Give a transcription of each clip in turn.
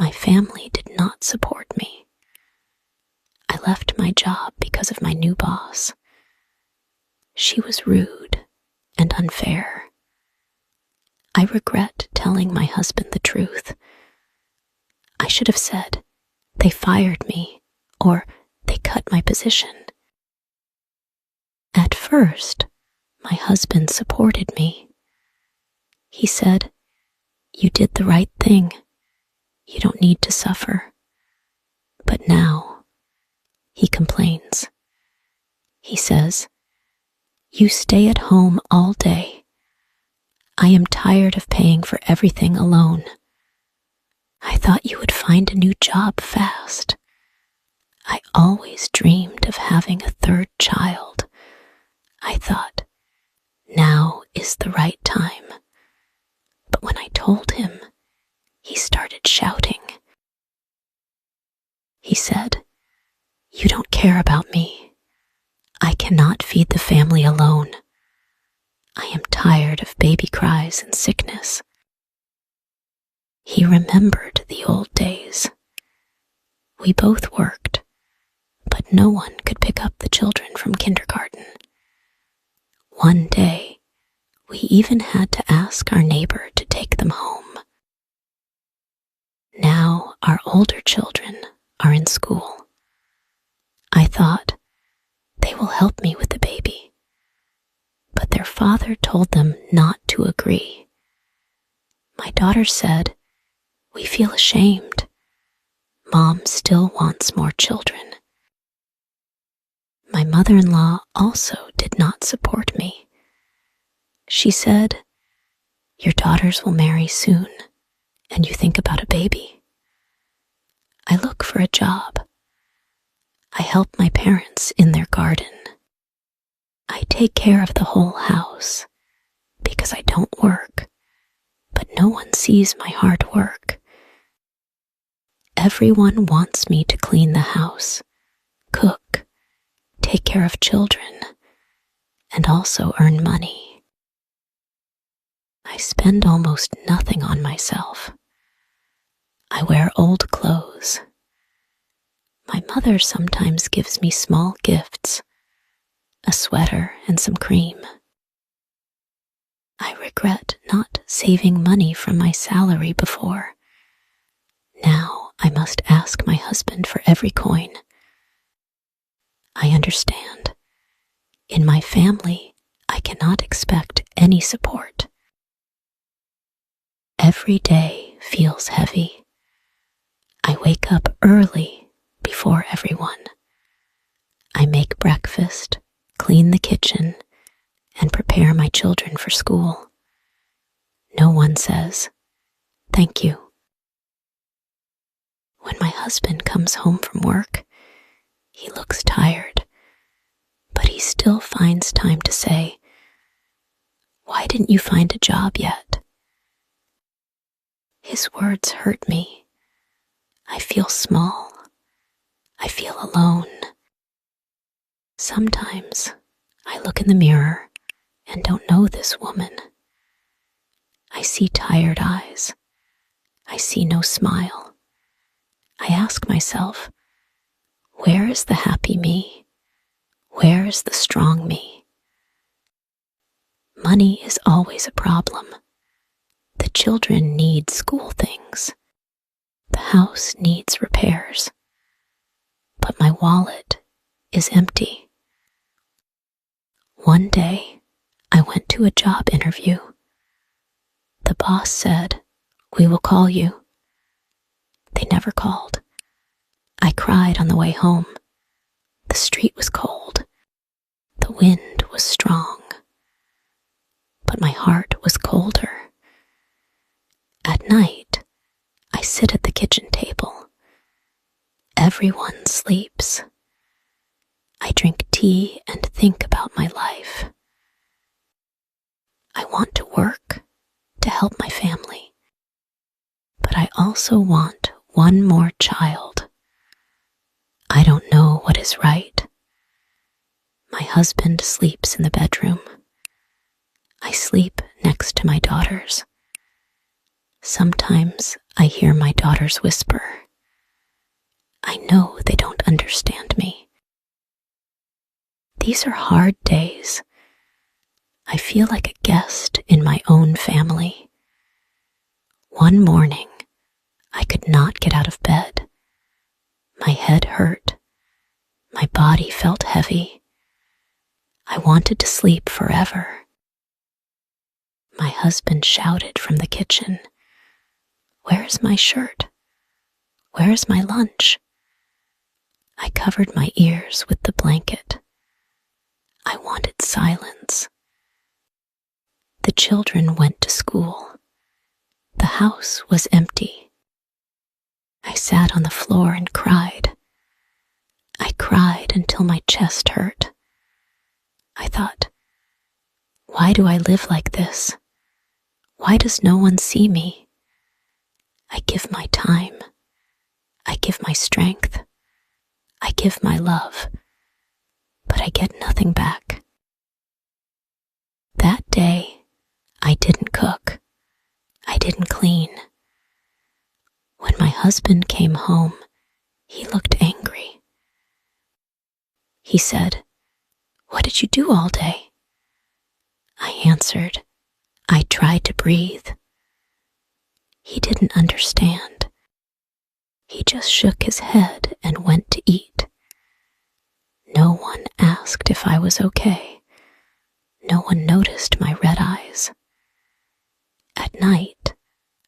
my family did not support me. I left my job because of my new boss. She was rude and unfair. I regret telling my husband the truth. I should have said, they fired me, or they cut my position. At first, my husband supported me. He said, "You did the right thing. You don't need to suffer." But now, he complains. He says, "You stay at home all day. I am tired of paying for everything alone. I thought you would find a new job fast. I always dreamed of having a third child. I thought, now is the right time." But when I told him, he started shouting. He said, "You don't care about me. I cannot feed the family alone. I am tired of baby cries and sickness." He remembered the old days. We both worked, but no one could pick up the children from kindergarten. One day, we even had to ask our neighbor to take them home. Now our older children are in school. I thought, they will help me with the baby. But their father told them not to agree. My daughter said, "We feel ashamed. Mom still wants more children." My mother-in-law also did not support me. She said, "Your daughters will marry soon, and you think about a baby." I look for a job. I help my parents in their garden. I take care of the whole house because I don't work, but no one sees my hard work. Everyone wants me to clean the house, cook, take care of children, and also earn money. I spend almost nothing on myself. I wear old clothes. My mother sometimes gives me small gifts, a sweater and some cream. I regret not saving money from my salary before. Now I must ask my husband for every coin. I understand. In my family, I cannot expect any support. Every day feels heavy. I wake up early before everyone. I make breakfast, clean the kitchen, and prepare my children for school. No one says, "Thank you." When my husband comes home from work, he looks tired, but he still finds time to say, "Why didn't you find a job yet?" His words hurt me. I feel small. I feel alone. Sometimes I look in the mirror and don't know this woman. I see tired eyes. I see no smile. I ask myself, where is the happy me? Where is the strong me? Money is always a problem. The children need school things. The house needs repairs. But my wallet is empty. One day, I went to a job interview. The boss said, "We will call you." They never called. I cried on the way home. The street was cold. The wind was strong. But my heart was colder. At night, I sit at the kitchen table. Everyone sleeps. I drink tea and think about my life. I want to work to help my family, but I also want one more child. I don't know what is right. My husband sleeps in the bedroom. I sleep next to my daughters. Sometimes I hear my daughters whisper. I know they don't understand me. These are hard days. I feel like a guest in my own family. One morning, I could not get out of bed. My head hurt. My body felt heavy. I wanted to sleep forever. My husband shouted from the kitchen, "Where is my shirt? Where is my lunch?" I covered my ears with the blanket. I wanted silence. The children went to school. The house was empty. I sat on the floor and cried. I cried until my chest hurt. I thought, why do I live like this? Why does no one see me? I give my time. I give my strength. I give my love. But I get nothing back. That day, I didn't cook. I didn't clean. When my husband came home, he looked angry. He said, "What did you do all day?" I answered, "I tried to breathe." He didn't understand. He just shook his head and went to eat. No one asked if I was okay. No one noticed my red eyes. At night,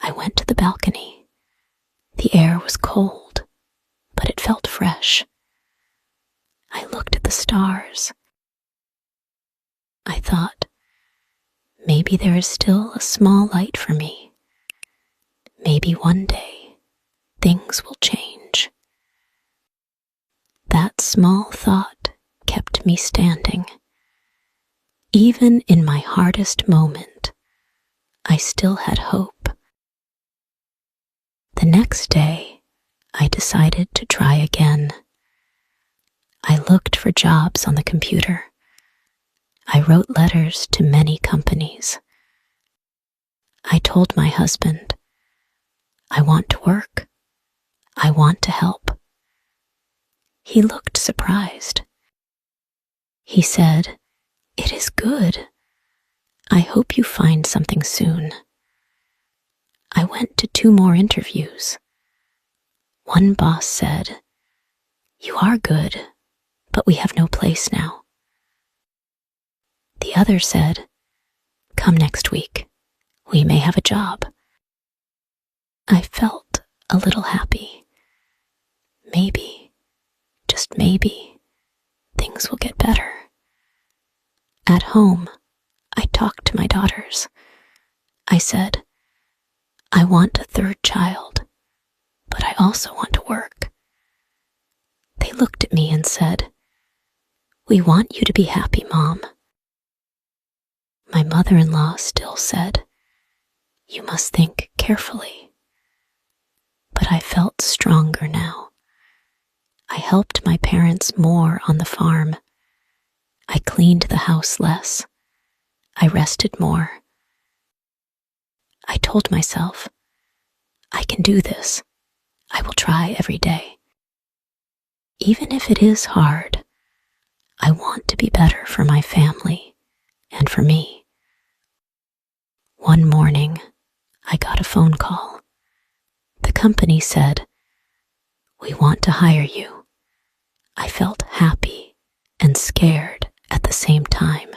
I went to the balcony. The air was cold, but it felt fresh. I looked at the stars. I thought, maybe there is still a small light for me. Maybe one day, things will change. That small thought kept me standing. Even in my hardest moment, I still had hope. The next day, I decided to try again. I looked for jobs on the computer. I wrote letters to many companies. I told my husband, I want to work. I want to help. He looked surprised. He said, "It is good. I hope you find something soon." I went to 2 more interviews. One boss said, "You are good, but we have no place now." The other said, "Come next week. We may have a job." I felt a little happy. Maybe, just maybe, things will get better. At home, I talked to my daughters. I said, I want a 3rd child, but I also want to work. They looked at me and said, "We want you to be happy, Mom." My mother-in-law still said, "You must think carefully." But I felt stronger now. I helped my parents more on the farm. I cleaned the house less. I rested more. I told myself, I can do this. I will try every day. Even if it is hard, I want to be better for my family and for me. One morning, I got a phone call. The company said, "We want to hire you." I felt happy and scared at the same time.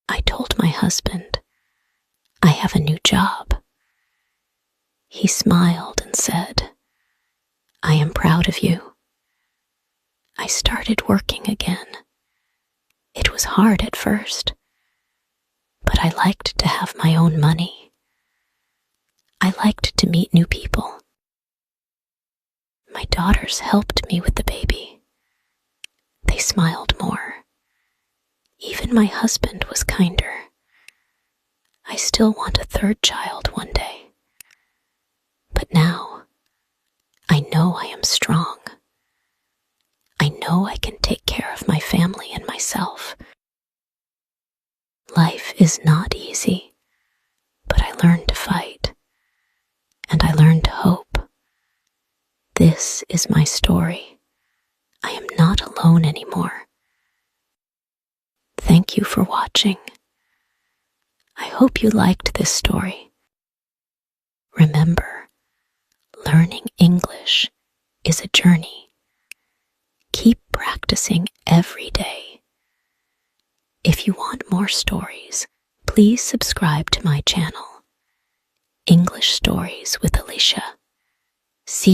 I told my husband, I have a new job. He smiled and said, "I am proud of you." I started working again. It was hard at first, but I liked to have my own money. I liked to meet new people. My daughters helped me with the baby. They smiled more. Even my husband was kinder. I still want a 3rd child one day. But now, I know I am strong. I know I can take care of my family and myself. Life is not easy, but I learned to fight. This is my story. I am not alone anymore. Thank you for watching. I hope you liked this story. Remember, learning English is a journey. Keep practicing every day. If you want more stories, please subscribe to my channel, English Stories with Alicia. See